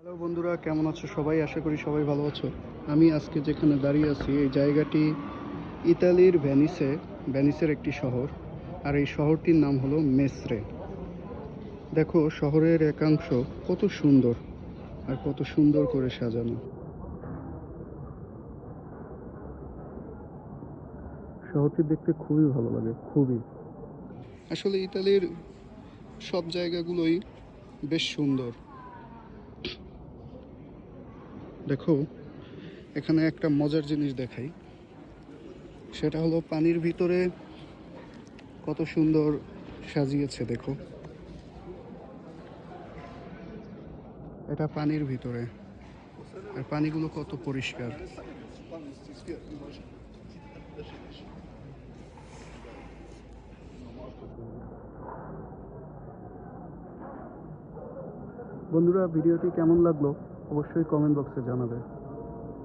Hello বন্ধুরা, কেমন আছো সবাই? আশা করি সবাই ভালো আছো। আমি আজকে যেখানে দাঁড়িয়ে আছি এই জায়গাটি ইতালির ভেনিসের একটি শহর। আর এই শহরটির নাম হলো মেসরে। দেখো শহরের একাংশ কত সুন্দর আর কত সুন্দর করে সাজানো। শহরটি দেখতে খুবই ভালো লাগে, খুবই। আসলে ইতালির সব জায়গাগুলোই বেশ সুন্দর। দেখো এখানে একটা মজার জিনিস দেখাই, সেটা হলো পানির ভিতরে কত সুন্দর সাজিয়েছে। দেখো এটা পানির ভিতরে, আর পানিগুলো কত পরিষ্কার। বন্ধুরা, ভিডিওটি কেমন লাগলো অবশ্যই কমেন্ট বক্সে জানাবে।